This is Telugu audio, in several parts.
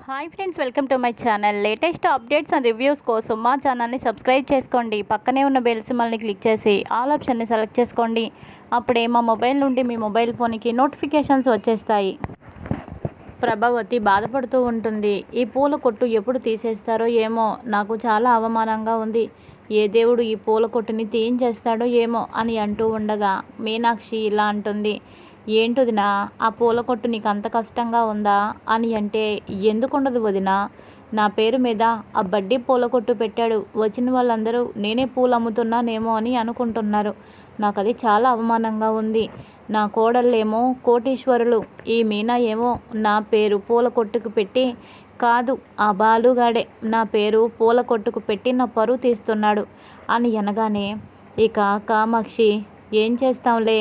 Hi friends, welcome to my channel. Latest updates and reviews కోసం మా ఛానల్ని సబ్స్క్రైబ్ చేసుకోండి. పక్కనే ఉన్న బెల్ సింబల్ని క్లిక్ చేసి ఆల్ ఆప్షన్ని సెలెక్ట్ చేసుకోండి. అప్పుడే మా మొబైల్ నుండి మీ మొబైల్ ఫోన్కి నోటిఫికేషన్స్ వచ్చేస్తాయి. ప్రభావతి బాధపడుతూ ఉంటుంది. ఈ పూల కొట్టు ఎప్పుడు తీసేస్తారో ఏమో, నాకు చాలా అవమానంగా ఉంది. ఏ దేవుడు ఈ పూల కొట్టుని తీయించేస్తాడో ఏమో అని అంటూ ఉండగా మీనాక్షి ఇలా అంటుంది. ఏంటి వదినా, ఆ పూల కొట్టు నీకు అంత కష్టంగా ఉందా అని అంటే, ఎందుకుండదు వదినా, నా పేరు మీద ఆ బడ్డీ పూల కొట్టు పెట్టాడు. వచ్చిన వాళ్ళందరూ నేనే పూలు అమ్ముతున్నానేమో అని అనుకుంటున్నారు. నాకు అది చాలా అవమానంగా ఉంది. నా కోడళ్ళేమో కోటీశ్వరులు, ఈ మీనా ఏమో నా పేరు పూల కొట్టుకు పెట్టి, కాదు ఆ బాలుగాడే నా పేరు పూల కొట్టుకు పెట్టి నా పరువు తీస్తున్నాడు అని అనగానే ఇక కామాక్షి, ఏం చేస్తాంలే,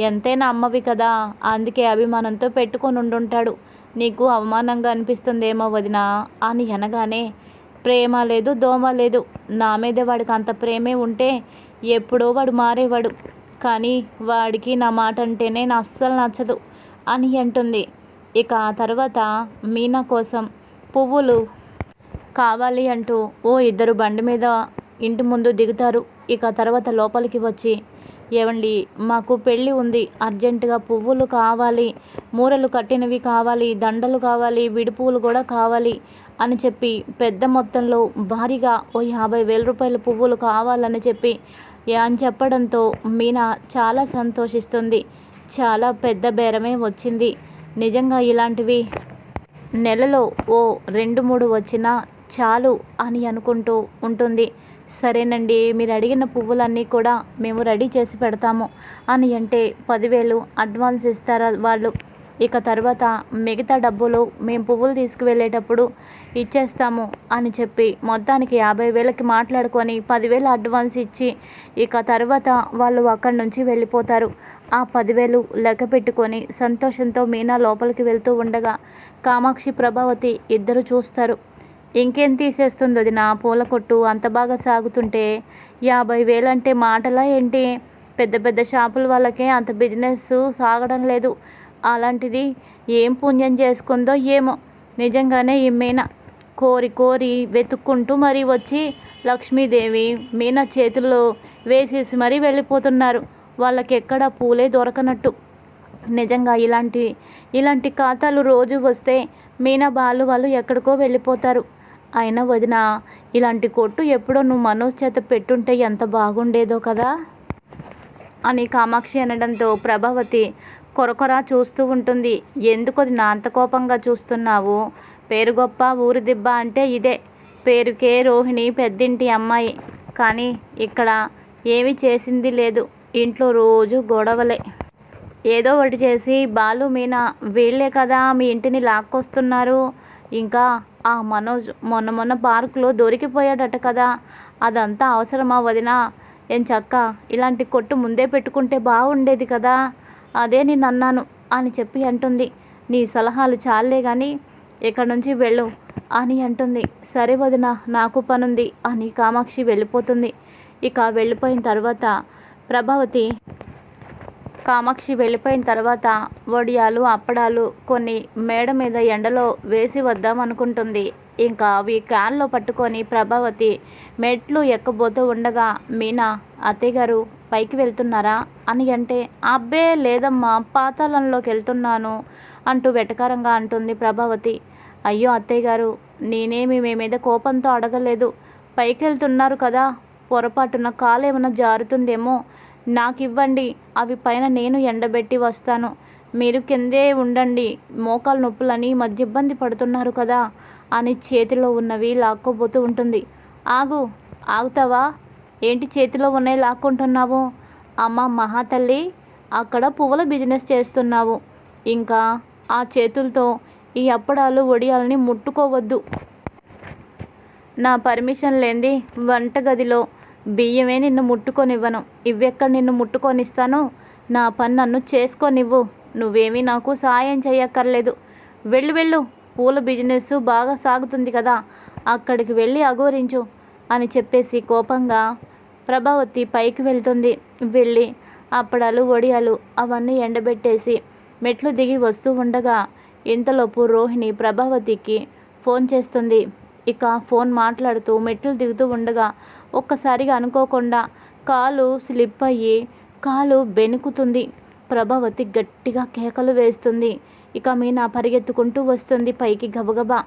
ఎంతైనా అమ్మవి కదా, అందుకే అభిమానంతో పెట్టుకొని ఉండుంటాడు. నీకు అవమానంగా అనిపిస్తుందేమో వదినా అని అనగానే, ప్రేమ లేదు దోమ లేదు, నా మీద వాడికి అంత ప్రేమే ఉంటే ఎప్పుడో వాడు మారేవాడు. కానీ వాడికి నా మాట అంటేనే నా అస్సలు నచ్చదు అని అంటుంది. ఇక ఆ తర్వాత మీనా కోసం పువ్వులు కావాలి అంటూ ఇద్దరు బండి మీద ఇంటి ముందు దిగుతారు. ఇక తర్వాత లోపలికి వచ్చి, ఏవండి, మాకు పెళ్ళి ఉంది, అర్జెంటుగా పువ్వులు కావాలి, మూరలు కట్టినవి కావాలి, దండలు కావాలి, విడిపువ్వులు కూడా కావాలి అని చెప్పి పెద్ద మొత్తంలో భారీగా 50,000 రూపాయల పువ్వులు కావాలని చెప్పి అని చెప్పడంతో మీనా చాలా సంతోషిస్తుంది. చాలా పెద్ద బేరమే వచ్చింది. నిజంగా ఇలాంటివి నెలలో 2-3 వచ్చినా చాలు అని అనుకుంటూ ఉంటుంది. సరేనండి, మీరు అడిగిన పువ్వులన్నీ కూడా మేము రెడీ చేసి పెడతాము అని అంటే 10,000 అడ్వాన్స్ ఇస్తారా వాళ్ళు. ఇక తర్వాత మిగతా డబ్బులు మేము పువ్వులు తీసుకువెళ్ళేటప్పుడు ఇచ్చేస్తాము అని చెప్పి మొత్తానికి 50,000కి మాట్లాడుకొని 10,000 అడ్వాన్స్ ఇచ్చి ఇక తర్వాత వాళ్ళు అక్కడి నుంచి వెళ్ళిపోతారు. ఆ 10,000 లెక్క పెట్టుకొని సంతోషంతో మీనా లోపలికి వెళ్తూ ఉండగా కామాక్షి, ప్రభావతి ఇద్దరు చూస్తారు. ఇంకేం తీసేస్తుంది వదినా, పూల కొట్టు అంత బాగా సాగుతుంటే 50,000 అంటే మాటలా ఏంటి? పెద్ద పెద్ద షాపుల వాళ్ళకే అంత బిజినెస్ సాగడం లేదు. అలాంటిది ఏం పుణ్యం చేసుకుందో ఏమో. నిజంగానే ఈ మీనా కోరి కోరి వెతుక్కుంటూ మరీ వచ్చి లక్ష్మీదేవి మీనా చేతుల్లో వేసేసి మరీ వెళ్ళిపోతున్నారు. వాళ్ళకి ఎక్కడ పూలే దొరకనట్టు. నిజంగా ఇలాంటి ఖాతాలు రోజు వస్తే మీనా బాలు వాళ్ళు ఎక్కడికో వెళ్ళిపోతారు. అయినా వదిన, ఇలాంటి కొట్టు ఎప్పుడో నువ్వు మనోజ్ చేత పెట్టుంటే ఎంత బాగుండేదో కదా అని కామాక్షి అనడంతో ప్రభావతి కొరకొరా చూస్తూ ఉంటుంది. ఎందుకు వదిన అంత కోపంగా చూస్తున్నావు? పేరు గొప్ప ఊరి దిబ్బ అంటే ఇదే. పేరుకే రోహిణి పెద్దింటి అమ్మాయి, కానీ ఇక్కడ ఏమీ చేసింది లేదు. ఇంట్లో రోజు గొడవలే. ఏదో ఒకటి చేసి బాలు మీనా వీళ్ళే కదా మీ ఇంటిని లాక్కొస్తున్నారు. ఇంకా ఆ మనోజ్ మొన్న పార్కులో దొరికిపోయాడట కదా, అదంతా అవసరమా వదినా? చక్క ఇలాంటి కొట్టు ముందే పెట్టుకుంటే బాగుండేది కదా, అదే నేను అన్నాను అని చెప్పి అంటుంది. నీ సలహాలు చాలే కానీ ఇక్కడ నుంచి వెళ్ళు అని అంటుంది. సరే వదినా, నాకు పనుంది అని కామాక్షి వెళ్ళిపోతుంది. ఇక వెళ్ళిపోయిన తర్వాత కామాక్షి వెళ్ళిపోయిన తర్వాత వడియాలు, అప్పడాలు కొన్ని మేడ మీద ఎండలో వేసి వద్దాం అనుకుంటుంది. ఇంకా అవి క్యాన్లో పట్టుకొని ప్రభావతి మెట్లు ఎక్కబోతూ ఉండగా మీనా, అత్తయ్య గారు పైకి వెళ్తున్నారా అని అంటే, అబ్బే లేదమ్మా, పాతాళంలోకి వెళ్తున్నాను అంటూ వెటకారంగా అంటుంది ప్రభావతి. అయ్యో అత్తయ్య గారు, నేనేమి మీ మీద కోపంతో అడగలేదు. పైకి వెళ్తున్నారు కదా, పొరపాటున కాలు ఏమైనా జారుతుందేమో, నాకు ఇవ్వండి, అవి పైన నేను ఎండబెట్టి వస్తాను, మీరు కిందే ఉండండి, మోకాలు నొప్పులని మధ్య ఇబ్బంది పడుతున్నారు కదా అని చేతిలో ఉన్నవి లాక్కోబోతూ ఉంటుంది. ఆగుతావా ఏంటి, చేతిలో ఉన్నాయి లాక్కుంటున్నావు? అమ్మ మహాతల్లి, అక్కడ పువ్వుల బిజినెస్ చేస్తున్నావు, ఇంకా ఆ చేతులతో ఈ అప్పడాలు వడియాలని ముట్టుకోవద్దు. నా పర్మిషన్ లేనిది వంటగదిలో బియ్యమే నిన్ను ముట్టుకొనివ్వను. ఇవెక్కడ నిన్ను ముట్టుకొనిస్తాను? నా పని నన్ను చేసుకోనివ్వు. నువ్వేమీ నాకు సాయం చేయక్కర్లేదు. వెళ్ళు, పూల బిజినెస్ బాగా సాగుతుంది కదా, అక్కడికి వెళ్ళి అఘోరించు అని చెప్పేసి కోపంగా ప్రభావతి పైకి వెళ్తుంది. వెళ్ళి అప్పడాలు, వడియాలు అవన్నీ ఎండబెట్టేసి మెట్లు దిగి వస్తూ ఉండగా ఇంతలోపు రోహిణి ప్రభావతికి ఫోన్ చేస్తుంది. ఇక ఫోన్ మాట్లాడుతూ మెట్లు దిగుతూ ఉండగా ఒక్కసారిగా అనుకోకుండా కాలు స్లిప్ అయ్యి కాలు బెణుకుతుంది. ప్రభావతి గట్టిగా కేకలు వేస్తుంది. ఇక మీనా పరిగెత్తుకుంటూ వస్తుంది పైకి గబగబా.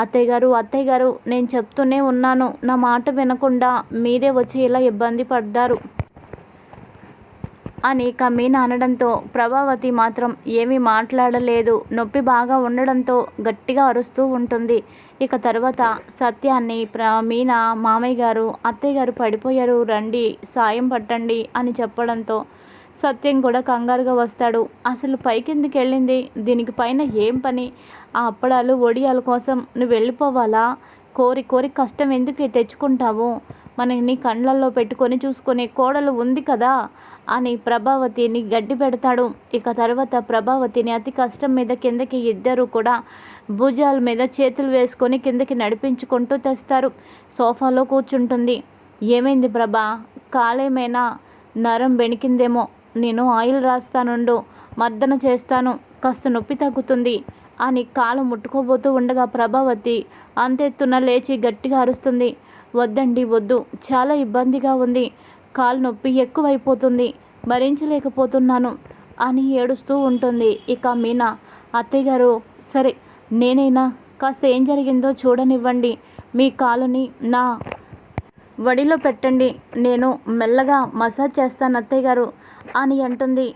అత్తయ్య గారు, అత్తయ్య గారు, నేను చెప్తూనే ఉన్నాను, నా మాట వినకుండా మీరే వచ్చి ఇలా ఇబ్బంది పడ్డారు అని ఇక మీనా అనడంతో ప్రభావతి మాత్రం ఏమీ మాట్లాడలేదు. నొప్పి బాగా ఉండడంతో గట్టిగా అరుస్తూ ఉంటుంది. ఇక తర్వాత సత్యాన్ని మీనా మామయ్య గారు, అత్తయ్య గారు పడిపోయారు, రండి సాయం పట్టండి అని చెప్పడంతో సత్యం కూడా కంగారుగా వస్తాడు. అసలు పైకెందుకు వెళ్ళింది, దీనికి పైన ఏం పని, ఆ అప్పడాలు వడియాల కోసం నువ్వు వెళ్ళిపోవాలా, కోరి కోరి కష్టం ఎందుకు తెచ్చుకుంటావు, మనని కండ్లల్లో పెట్టుకొని చూసుకునే కోడలు ఉంది కదా అని ప్రభావతిని గడ్డి పెడతాడు. ఇక తర్వాత ప్రభావతిని అతి కష్టం మీద కిందకి ఇద్దరు కూడా భుజాల మీద చేతులు వేసుకొని కిందకి నడిపించుకుంటూ తెస్తారు. సోఫాలో కూర్చుంటుంది. ఏమైంది ప్రభా, కాలేమైనా నరం బెణికిందేమో, నేను ఆయిల్ రాస్తానుండు, మర్దన చేస్తాను, కాస్త నొప్పి తగ్గుతుంది అని కాలు ముట్టుకోబోతూ ఉండగా ప్రభావతి అంతెత్తున లేచి గట్టిగా అరుస్తుంది. వద్దండి వద్దు, చాలా ఇబ్బందిగా ఉంది, కాలు నొప్పి ఎక్కువైపోతుంది, భరించలేకపోతున్నాను అని ఏడుస్తూ ఉంటుంది. ఇక మీనా, అత్తయ్య గారు సరే నేనైనా కాస్త ఏం జరిగిందో చూడనివ్వండి, మీ కాలుని నా వడిలో పెట్టండి, నేను మెల్లగా మసాజ్ చేస్తాను అత్తయ్య గారు అని అంటుంది.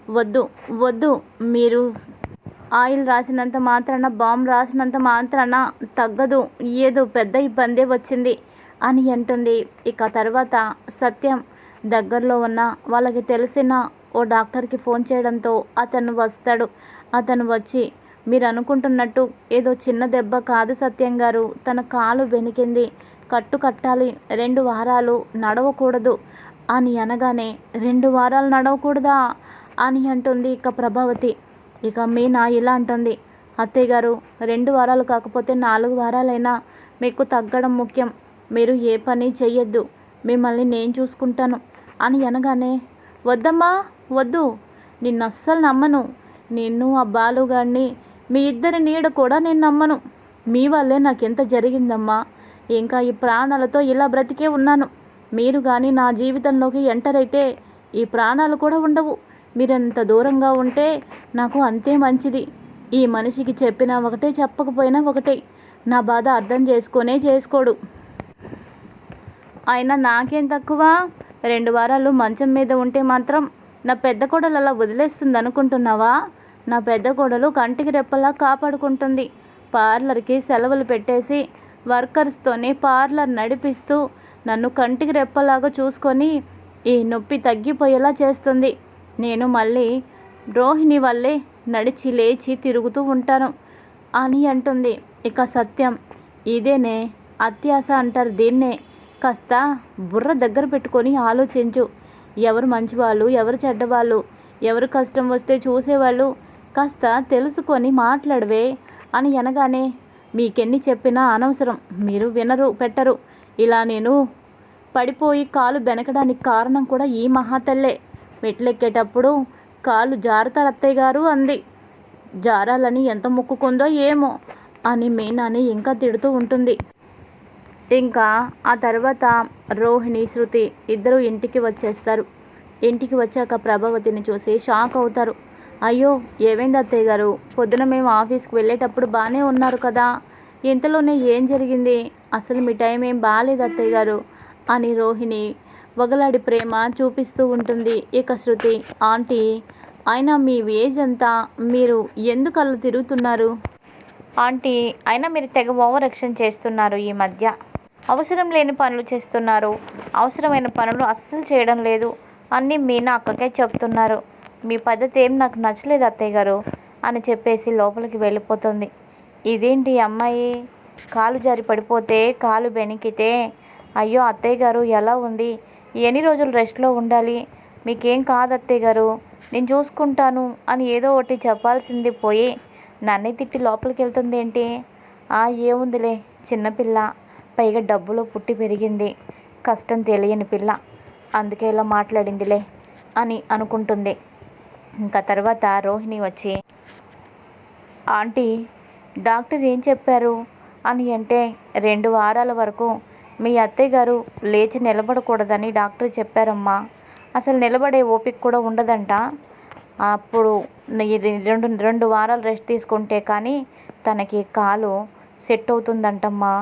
వద్దు వద్దు, మీరు ఆయిల్ రాసినంత మాత్రాన, బాంబు రాసినంత మాత్రాన తగ్గదు, ఏదో పెద్ద ఇబ్బందే వచ్చింది అని అంటుంది. ఇక తర్వాత సత్యం దగ్గరలో ఉన్న వాళ్ళకి తెలిసిన ఓ డాక్టర్కి ఫోన్ చేయడంతో అతను వస్తాడు. అతను వచ్చి, మీరు అనుకుంటున్నట్టు ఏదో చిన్న దెబ్బ కాదు సత్యం గారు, తన కాలు బెనికింది, కట్టు కట్టాలి, 2 వారాలు నడవకూడదు అని అనగానే 2 వారాలు నడవకూడదా అని అంటుంది ఇక ప్రభావతి. ఇక మీనా ఇలా అంటుంది, అత్తయ్య గారు 2 వారాలు కాకపోతే 4 వారాలైనా మీకు తగ్గడం ముఖ్యం, మీరు ఏ పని చెయ్యొద్దు, మిమ్మల్ని నేను చూసుకుంటాను అని అనగానే, వద్దమ్మా వద్దు, నిన్ను అస్సలు నమ్మను, నిన్ను ఆ బాలుగాడిని మీ ఇద్దరి నీడ కూడా నేను నమ్మను, మీ వల్లే నాకెంత జరిగిందమ్మా, ఇంకా ఈ ప్రాణాలతో ఇలా బ్రతికే ఉన్నాను, మీరు కానీ నా జీవితంలోకి ఎంటర్ అయితే ఈ ప్రాణాలు కూడా ఉండవు, మీరెంత దూరంగా ఉంటే నాకు అంతే మంచిది, ఈ మనిషికి చెప్పినా ఒకటే చెప్పకపోయినా ఒకటే, నా బాధ అర్థం చేసుకోడు, అయినా నాకేం తక్కువ, 2 వారాలు మంచం మీద ఉంటే మాత్రం నా పెద్ద కోడలు అలా వదిలేస్తుంది అనుకుంటున్నావా, నా పెద్ద కోడలు కంటికి రెప్పలా కాపాడుకుంటుంది, పార్లర్కి సెలవులు పెట్టేసి వర్కర్స్తోనే పార్లర్ నడిపిస్తూ నన్ను కంటికి రెప్పలాగా చూసుకొని ఈ నొప్పి తగ్గిపోయేలా చేస్తుంది, నేను మళ్ళీ రోహిణి వల్లే నడిచి లేచి తిరుగుతూ ఉంటాను అని అంటుంది. ఇక సత్యం, ఇదేనే అత్యాశ అంటారు దీన్నే, కాస్త బుర్ర దగ్గర పెట్టుకొని ఆలోచించు, ఎవరు మంచివాళ్ళు ఎవరు చెడ్డవాళ్ళు, ఎవరు కష్టం వస్తే చూసేవాళ్ళు కాస్త తెలుసుకొని మాట్లాడవే అని అనగానే, మీకెన్ని చెప్పినా అనవసరం, మీరు వినరు పెట్టరు, ఇలా నేను పడిపోయి కాలు బెనకడానికి కారణం కూడా ఈ మహాతల్లే, మెట్లెక్కేటప్పుడు కాలు జారుతారు అత్తయ్య గారు అంది, జారాలని ఎంత మొక్కుకుందో ఏమో అని మీనాని ఇంకా తిడుతూ ఉంటుంది. ఇంకా ఆ తర్వాత రోహిణి శృతి ఇద్దరు ఇంటికి వచ్చేస్తారు. ఇంటికి వచ్చాక ప్రభావతిని చూసి షాక్ అవుతారు. అయ్యో ఏమైంది అత్తయ్య గారు, పొద్దున మేము ఆఫీస్కి వెళ్ళేటప్పుడు బాగానే ఉన్నారు కదా, ఇంతలోనే ఏం జరిగింది, అసలు మీ టైం ఏం బాగాలేదు అత్తయ్య గారు అని రోహిణి వగలాడి ప్రేమ చూపిస్తూ ఉంటుంది. ఇక శృతి, ఆంటీ అయినా మీ ఏజ్ అంతా, మీరు ఎందుకు అలా తిరుగుతున్నారు ఆంటీ, అయినా మీరు తెగ ఓవర్ యాక్షన్ చేస్తున్నారు, ఈ మధ్య అవసరం లేని పనులు చేస్తున్నారు, అవసరమైన పనులు అస్సలు చేయడం లేదు, అన్నీ మీనా అక్కకే చెప్తున్నారు, మీ పద్ధతి ఏం నాకు నచ్చలేదు అత్తయ్య గారు అని చెప్పేసి లోపలికి వెళ్ళిపోతుంది. ఇదేంటి అమ్మాయి కాలు జారి పడిపోతే కాలు బెనికితే, అయ్యో అత్తయ్య గారు ఎలా ఉంది, ఎన్ని రోజులు రెస్ట్లో ఉండాలి, మీకేం కాదు అత్తయ్య గారు నేను చూసుకుంటాను అని ఏదో ఒకటి చెప్పాల్సింది పోయి నన్నే తిట్టి లోపలికి వెళ్తుంది ఏంటి, ఏముందిలే చిన్నపిల్ల, పైగా డబ్బులో పుట్టి పెరిగింది, కష్టం తెలియని పిల్ల, అందుకే ఇలా మాట్లాడిందిలే అని అనుకుంటుంది. ఇంకా తర్వాత రోహిణి వచ్చి, ఆంటీ డాక్టర్ ఏం చెప్పారు అని అంటే 2 వారాల వరకు మీ అత్తయ్య గారు లేచి నిలబడకూడదని డాక్టర్ చెప్పారమ్మా. అసలు నిలబడే ఓపిక కూడా ఉండదంట. అప్పుడు ఈ 2 వారాలు రెస్ట్ తీసుకుంటే కానీ తనకి కాలు సెట్ అవుతుందంటమ్మా.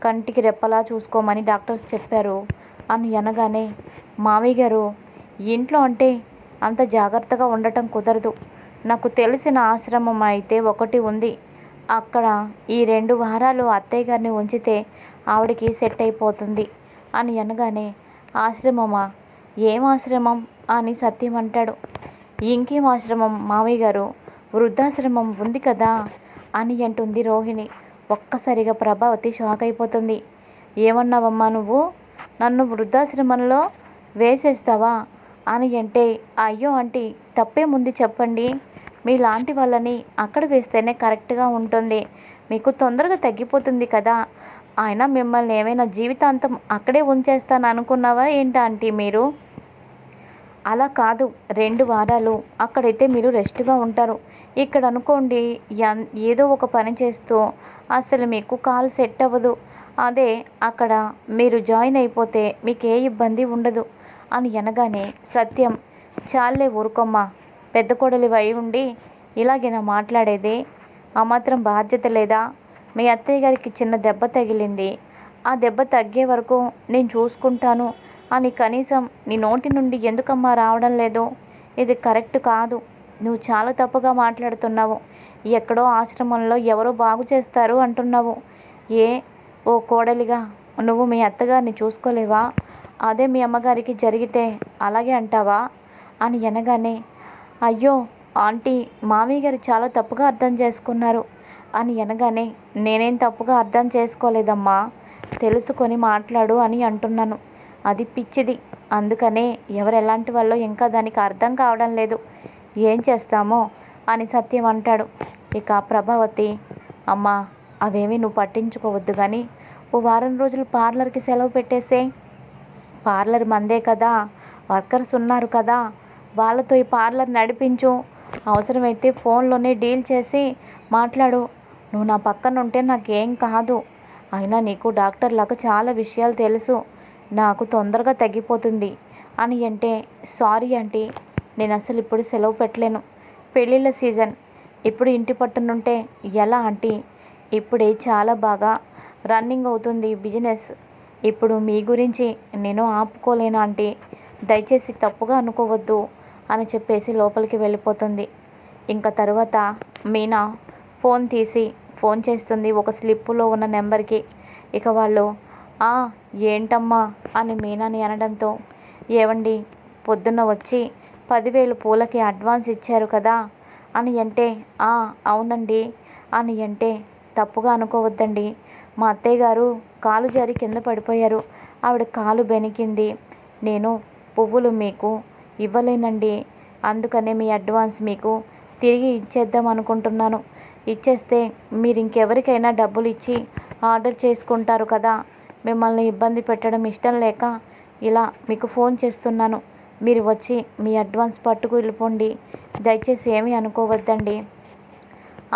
కంటికి రెప్పలా చూసుకోమని డాక్టర్స్ చెప్పారు అని అనగానే, మామయ్య గారు ఇంట్లో అంటే అంత జాగ్రత్తగా ఉండటం కుదరదు. నాకు తెలిసిన ఆశ్రమం అయితే ఒకటి ఉంది. అక్కడ ఈ 2 వారాలు అత్తయ్య గారిని ఉంచితే ఆవిడకి సెట్ అయిపోతుంది అని అనగానే, ఆశ్రమమా? ఏం ఆశ్రమం అని సత్యం అంటాడు. ఇంకేం ఆశ్రమం మామయ్య గారు, వృద్ధాశ్రమం ఉంది కదా అని అంటుంది రోహిణి. ఒక్కసారిగా ప్రభావతి షాక్ అయిపోతుంది. ఏమన్నావమ్మా నువ్వు? నన్ను వృద్ధాశ్రమంలో వేసేస్తావా అని అంటే, అయ్యో ఆంటీ తప్పేముంది చెప్పండి. మీలాంటి వాళ్ళని అక్కడ వేస్తేనే కరెక్ట్గా ఉంటుంది, మీకు తొందరగా తగ్గిపోతుంది కదా. అయినా మిమ్మల్ని ఏమైనా జీవితాంతం అక్కడే ఉంచేస్తాను అనుకున్నావా ఏంటి ఆంటీ మీరు? అలా కాదు, 2 వారాలు అక్కడైతే మీరు రెస్ట్గా ఉంటారు. ఇక్కడ అనుకోండి ఏదో ఒక పని చేస్తూ అసలు మీకు కాలు సెట్ అవ్వదు. అదే అక్కడ మీరు జాయిన్ అయిపోతే మీకు ఏ ఇబ్బంది ఉండదు అని అనగానే, సత్యం చాలే ఊరుకోమ్మా, పెద్ద కోడలివి అయి ఉండి ఇలాగేనా మాట్లాడేది? ఆ మాత్రం బాధ్యత లేదా? మీ అత్తయ్య గారికి చిన్న దెబ్బ తగిలింది, ఆ దెబ్బ తగ్గే వరకు నేను చూసుకుంటాను అని కనీసం నీ నోటి నుండి ఎందుకమ్మా రావడం లేదు? ఇది కరెక్ట్ కాదు. నువ్వు చాలా తప్పుగా మాట్లాడుతున్నావు. ఎక్కడో ఆశ్రమంలో ఎవరో బాగు చేస్తారు అంటున్నావు. ఏ ఓ కోడలిగా నువ్వు మీ అత్తగారిని చూసుకోలేవా? అదే మీ అమ్మగారికి జరిగితే అలాగే అంటావా అని అనగానే, అయ్యో ఆంటీ, మామయ్య గారు చాలా తప్పుగా అర్థం చేసుకున్నారు అని అనగానే, నేనేం తప్పుగా అర్థం చేసుకోలేదమ్మా, తెలుసుకొని మాట్లాడు అని అంటున్నాను. అది పిచ్చిది, అందుకనే ఎవరు ఎలాంటి వాళ్ళో ఇంకా దానికి అర్థం కావడం లేదు. ఏం చేస్తామో అని సత్యం అంటాడు. ఇక ప్రభావతి, అమ్మా అవేమీ నువ్వు పట్టించుకోవద్దు కానీ ఓ వారం రోజులు పార్లర్కి సెలవు పెట్టేసే. పార్లర్ మందే కదా, వర్కర్స్ ఉన్నారు కదా, వాళ్ళతో ఈ పార్లర్ నడిపించు. అవసరమైతే ఫోన్లోనే డీల్ చేసి మాట్లాడు. నువ్వు నా పక్కన ఉంటే నాకేం కాదు. అయినా నీకు డాక్టర్లకు చాలా విషయాలు తెలుసు, నాకు తొందరగా తగ్గిపోతుంది అని అంటే, సారీ ఆంటీ, నేను అసలు ఇప్పుడు సెలవు పెట్టలేను. పెళ్ళిళ్ళ సీజన్, ఇప్పుడు ఇంటి పట్టునుంటే ఎలా ఆంటీ? ఇప్పుడే చాలా బాగా రన్నింగ్ అవుతుంది బిజినెస్. ఇప్పుడు మీ గురించి నేను ఆపుకోలేను ఆంటీ, దయచేసి తప్పుగా అనుకోవద్దు అని చెప్పేసి లోపలికి వెళ్ళిపోతుంది. ఇంకా తర్వాత మీనా ఫోన్ తీసి ఫోన్ చేస్తుంది ఒక స్లిప్పులో ఉన్న నెంబర్కి. ఇక వాళ్ళు ఏంటమ్మా అని మీనాని అనడంతో, ఏవండి పొద్దున్న వచ్చి 10,000 పూలకి అడ్వాన్స్ ఇచ్చారు కదా అని అంటే, అవునండి అని అంటే, తప్పుగా అనుకోవద్దండి, మా అత్తయ్య గారు కాలు జారి కింద పడిపోయారు, ఆవిడ కాలు బెనికింది, నేను పువ్వులు మీకు ఇవ్వలేనండి, అందుకనే మీ అడ్వాన్స్ మీకు తిరిగి ఇచ్చేద్దాం అనుకుంటున్నాను. ఇచ్చేస్తే మీరు ఇంకెవరికైనా డబ్బులు ఇచ్చి ఆర్డర్ చేసుకుంటారు కదా, మిమ్మల్ని ఇబ్బంది పెట్టడం ఇష్టం లేక ఇలా మీకు ఫోన్ చేస్తున్నాను. మీరు వచ్చి మీ అడ్వాన్స్ పట్టుకు వెళ్ళిపోండి, దయచేసి ఏమీ అనుకోవద్దండి.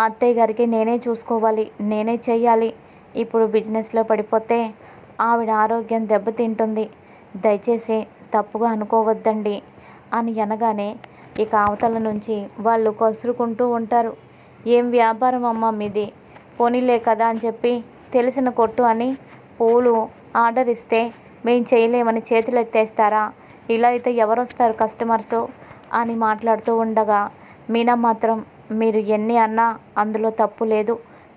అత్తయ్య గారికి నేనే చూసుకోవాలి, నేనే చెయ్యాలి. ఇప్పుడు బిజినెస్లో పడిపోతే ఆవిడ ఆరోగ్యం దెబ్బతింటుంది, దయచేసి తప్పుగా అనుకోవద్దండి అని అనగానే, ఇక అవతల నుంచి వాళ్ళు కసురుకుంటూ ఉంటారు. ఏం వ్యాపారం అమ్మా మీది? పోనీలే కదా అని చెప్పి తెలిసిన కొట్టు అని పూలు ఆర్డర్ ఇస్తే మేము చేయలేమని చేతులు ఎత్తేస్తారా? ఇలా అయితే ఎవరు వస్తారు కస్టమర్సు అని మాట్లాడుతూ ఉండగా, మీనా మాత్రం మీరు ఎన్ని అన్నా అందులో తప్పు లేదు,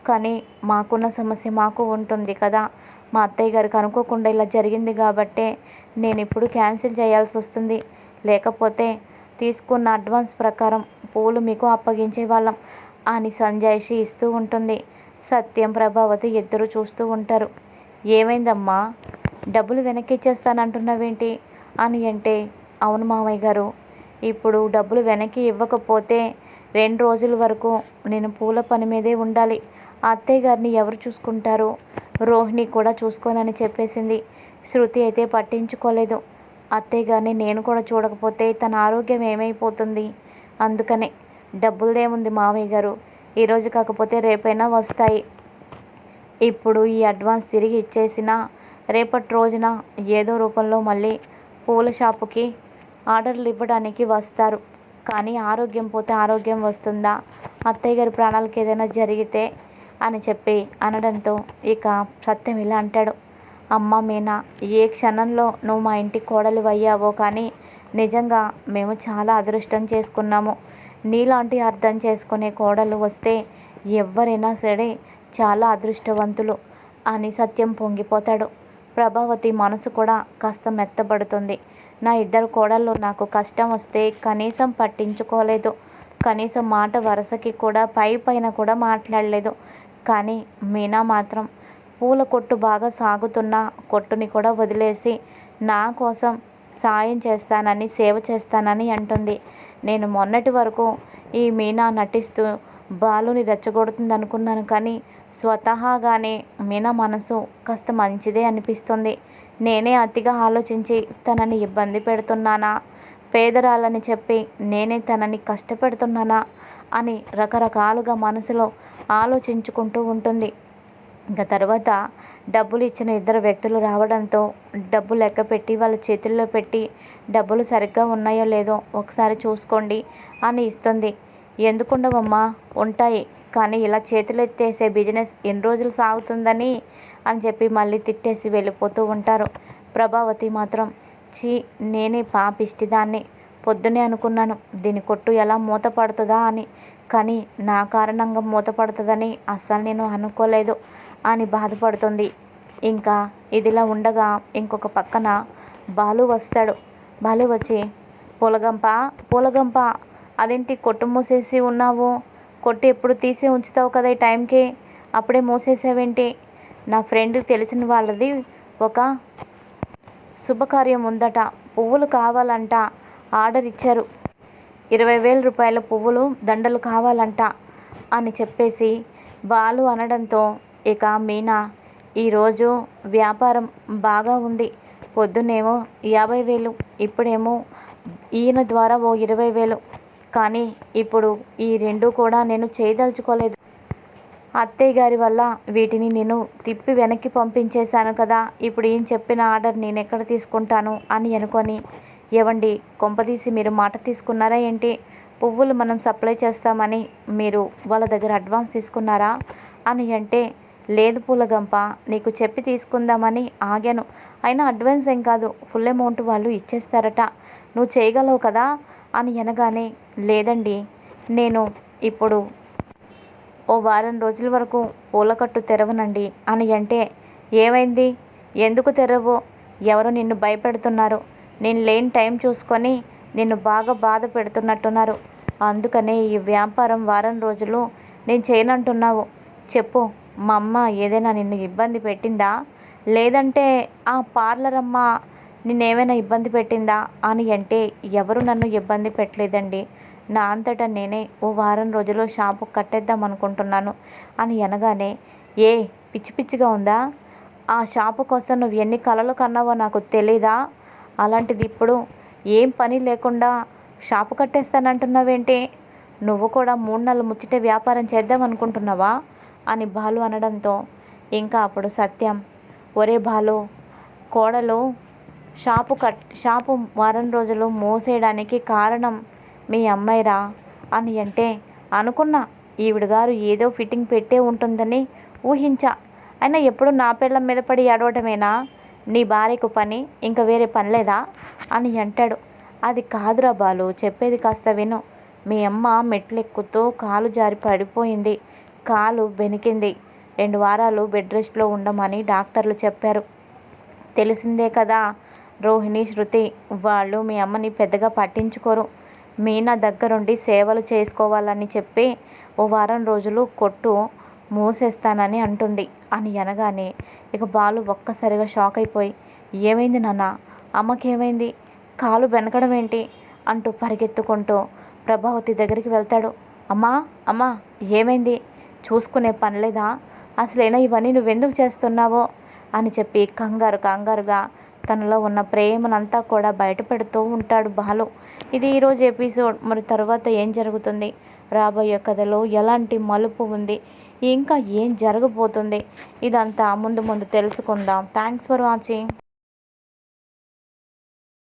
కానీ మాకున్న సమస్య మాకు ఉంటుంది కదా, మా అత్తయ్య గారికి అనుకోకుండా ఇలా జరిగింది కాబట్టే నేను ఇప్పుడు క్యాన్సిల్ చేయాల్సి వస్తుంది, లేకపోతే తీసుకున్న అడ్వాన్స్ ప్రకారం పూలు మీకు అప్పగించే వాళ్ళం అని సంజాయిషి ఇస్తూ ఉంటుంది. సత్యం ప్రభావతి ఇద్దరు చూస్తూ ఉంటారు. ఏమైందమ్మా, డబ్బులు వెనక్కి ఇచ్చేస్తానంటున్నావేంటి అని అంటే, అవును మామయ్య గారు, ఇప్పుడు డబ్బులు వెనక్కి ఇవ్వకపోతే 2 రోజుల వరకు నేను పూల పని మీదే ఉండాలి. అత్తయ్య గారిని ఎవరు చూసుకుంటారు? రోహిణి కూడా చూసుకోనని చెప్పేసింది. శృతి అయితే పట్టించుకోలేదు. అత్తయ్య గారిని నేను కూడా చూడకపోతే తన ఆరోగ్యం ఏమైపోతుంది? అందుకనే డబ్బులదేముంది మామయ్య గారు, ఈరోజు కాకపోతే రేపైనా వస్తాయి. ఇప్పుడు ఈ అడ్వాన్స్ తిరిగి ఇచ్చేసినా రేపటి రోజున ఏదో రూపంలో మళ్ళీ పూల షాపుకి ఆర్డర్లు ఇవ్వడానికి వస్తారు. కానీ ఆరోగ్యం పోతే ఆరోగ్యం వస్తుందా, అత్తయ్య గారి ప్రాణాలకు ఏదైనా జరిగితే అని చెప్పి అనడంతో ఇక సత్యం ఇలా అంటాడు. అమ్మ మీనా, ఏ క్షణంలో నువ్వు మా ఇంటి కోడలు అయ్యావో కానీ నిజంగా మేము చాలా అదృష్టం చేసుకున్నాము. నీలాంటి అర్థం చేసుకునే కోడలు వస్తే ఎవరైనా సరే చాలా అదృష్టవంతులు అని సత్యం పొంగిపోతాడు. ప్రభావతి మనసు కూడా కాస్త మెత్తబడుతుంది. నా ఇద్దరు కోడళ్ళు నాకు కష్టం వస్తే కనీసం పట్టించుకోలేదు, కనీసం మాట వరుసకి కూడా పైన కూడా మాట్లాడలేదు. కానీ మీనా మాత్రం పూల కొట్టు బాగా సాగుతున్న కొట్టుని కూడా వదిలేసి నా కోసం సాయం చేస్తానని, సేవ చేస్తానని అంటుంది. నేను మొన్నటి వరకు ఈ మీనా నటిస్తూ బాలుని రెచ్చగొడుతుంది అనుకున్నాను, కానీ స్వతహాగానే మీనా మనసు కాస్త మంచిదే అనిపిస్తుంది. నేనే అతిగా ఆలోచించి తనని ఇబ్బంది పెడుతున్నానా, పేదరాలని చెప్పి నేనే తనని కష్టపెడుతున్నానా అని రకరకాలుగా మనసులో ఆలోచించుకుంటూ ఉంటుంది. ఇంకా తర్వాత డబ్బులు ఇచ్చిన ఇద్దరు వ్యక్తులు రావడంతో డబ్బు లెక్క పెట్టి వాళ్ళ చేతుల్లో పెట్టి డబ్బులు సరిగ్గా ఉన్నాయో లేదో ఒకసారి చూసుకోండి అని ఇస్తుంది. ఎందుకుండవమ్మా, ఉంటాయి, కానీ ఇలా చేతులు ఎత్తేసే బిజినెస్ ఎన్ని రోజులు సాగుతుందని అని చెప్పి మళ్ళీ తిట్టేసి వెళ్ళిపోతూ ఉంటారు. ప్రభావతి మాత్రం నేనే పాపిష్టిదాన్ని, పొద్దునే అనుకున్నాను దీని కొట్టు ఎలా మూతపడుతుందా అని, కానీ నా కారణంగా మూతపడుతుందని అస్సలు నేను అనుకోలేదు అని బాధపడుతుంది. ఇంకా ఇదిలా ఉండగా ఇంకొక పక్కన బాలు వస్తాడు. బాలు వచ్చి పూలగంప అదేంటి కొట్టు మూసేసి ఉన్నావు, కొట్టు ఎప్పుడు తీసి ఉంచుతావు కదా ఈ టైంకి, అప్పుడే మూసేసావేంటి? నా ఫ్రెండ్ తెలిసిన వాళ్ళది ఒక శుభకార్యం ఉందట, పువ్వులు కావాలంట, ఆర్డర్ ఇచ్చారు, 20,000 రూపాయల పువ్వులు దండలు కావాలంట అని చెప్పేసి బాలు అనడంతో ఇక మీనా ఈరోజు వ్యాపారం బాగా ఉంది, పొద్దున్నేమో 50,000, ఇప్పుడేమో ఈయన ద్వారా ఓ 20,000, కానీ ఇప్పుడు ఈ రెండు కూడా నేను చేయదలుచుకోలేదు. అత్తయ్య గారి వల్ల వీటిని నేను తిప్పి వెనక్కి పంపించేశాను కదా, ఇప్పుడు ఈయన చెప్పిన ఆర్డర్ నేను ఎక్కడ తీసుకుంటాను అని అనుకొని, ఏవండి కొంపదీసి మీరు మాట తీసుకున్నారా ఏంటి? పువ్వులు మనం సప్లై చేస్తామని మీరు వాళ్ళ దగ్గర అడ్వాన్స్ తీసుకున్నారా అని అంటే, లేదు పూలగంప, నీకు చెప్పి తీసుకుందామని ఆగాను, అయినా అడ్వాన్స్ ఏం కాదు, ఫుల్ అమౌంట్ వాళ్ళు ఇచ్చేస్తారట, నువ్వు చేయగలవు కదా అని అనగానే, లేదండి నేను ఇప్పుడు ఓ వారం రోజుల వరకు పూలకట్టు తెరవనండి అని అంటే, ఏమైంది, ఎందుకు తెరవు, ఎవరు నిన్ను భయపెడుతున్నారు, నేను లేని టైం చూసుకొని నిన్ను బాగా బాధ పెడుతున్నట్టున్నారు, అందుకనే ఈ వ్యాపారం వారం రోజులు నేను చేయనంటున్నావు, చెప్పు, మా అమ్మ ఏదైనా నిన్ను ఇబ్బంది పెట్టిందా, లేదంటే ఆ పార్లర్ అమ్మ నిన్నేమైనా ఇబ్బంది పెట్టిందా అని అంటే, ఎవరు నన్ను ఇబ్బంది పెట్టలేదండి, నా అంతటా నేనే ఓ వారం రోజులు షాపు కట్టేద్దాం అనుకుంటున్నాను అని అనగానే, ఏ పిచ్చి పిచ్చిగా ఉందా, ఆ షాపు కోసం నువ్వు ఎన్ని కలలు కన్నావో నాకు తెలీదా, అలాంటిది ఇప్పుడు ఏం పని లేకుండా షాపు కట్టేస్తానంటున్నావేంటి, నువ్వు కూడా 3 నెలలు ముచ్చటే వ్యాపారం చేద్దాం అనుకుంటున్నావా అని బాలు అనడంతో ఇంకా అప్పుడు సత్యం, ఒరే బాలు, కోడలు షాపు వారం రోజులు మూసేయడానికి కారణం మీ అమ్మాయిరా అని అంటే, అనుకున్నా ఈవిడ గారు ఏదో ఫిట్టింగ్ పెట్టే ఉంటుందని ఊహించా, అయినా ఎప్పుడు నా పిల్లం మీద పడి ఏడవటమేనా నీ భార్యకు పని, ఇంకా వేరే పని లేదా అని అంటాడు. అది కాదురా బాలు, చెప్పేది కాస్త విను, మీ అమ్మ మెట్లెక్కుతూ కాలు జారి పడిపోయింది, కాలు బెనికింది, 2 వారాలు బెడ్ రెస్ట్లో ఉండమని డాక్టర్లు చెప్పారు, తెలిసిందే కదా, రోహిణి, శృతి వాళ్ళు మీ అమ్మని పెద్దగా పట్టించుకోరు, మీనా దగ్గరుండి సేవలు చేసుకోవాలని చెప్పి ఓ వారం రోజులు కొట్టు మూసేస్తానని అంటుంది అని అనగానే ఇక బాలు ఒక్కసారిగా షాక్ అయిపోయి, ఏమైంది నాన్న, అమ్మకేమైంది, కాలు బెనకడం ఏంటి అంటూ పరిగెత్తుకుంటూ ప్రభావతి దగ్గరికి వెళ్తాడు. అమ్మా ఏమైంది, చూసుకునే పనిలేదా, అసలైనా ఇవన్నీ నువ్వెందుకు చేస్తున్నావో అని చెప్పి కంగారుగా తనలో ఉన్న ప్రేమనంతా కూడా బయటపెడుతూ ఉంటాడు బాలు. ఇది ఈరోజు ఎపిసోడ్. మరి తర్వాత ఏం జరుగుతుంది, రాబోయే కథలో ఎలాంటి మలుపు ఉంది, ఇంకా ఏం జరగబోతుంది ఇదంతా ముందు ముందు తెలుసుకుందాం. Thanks for watching.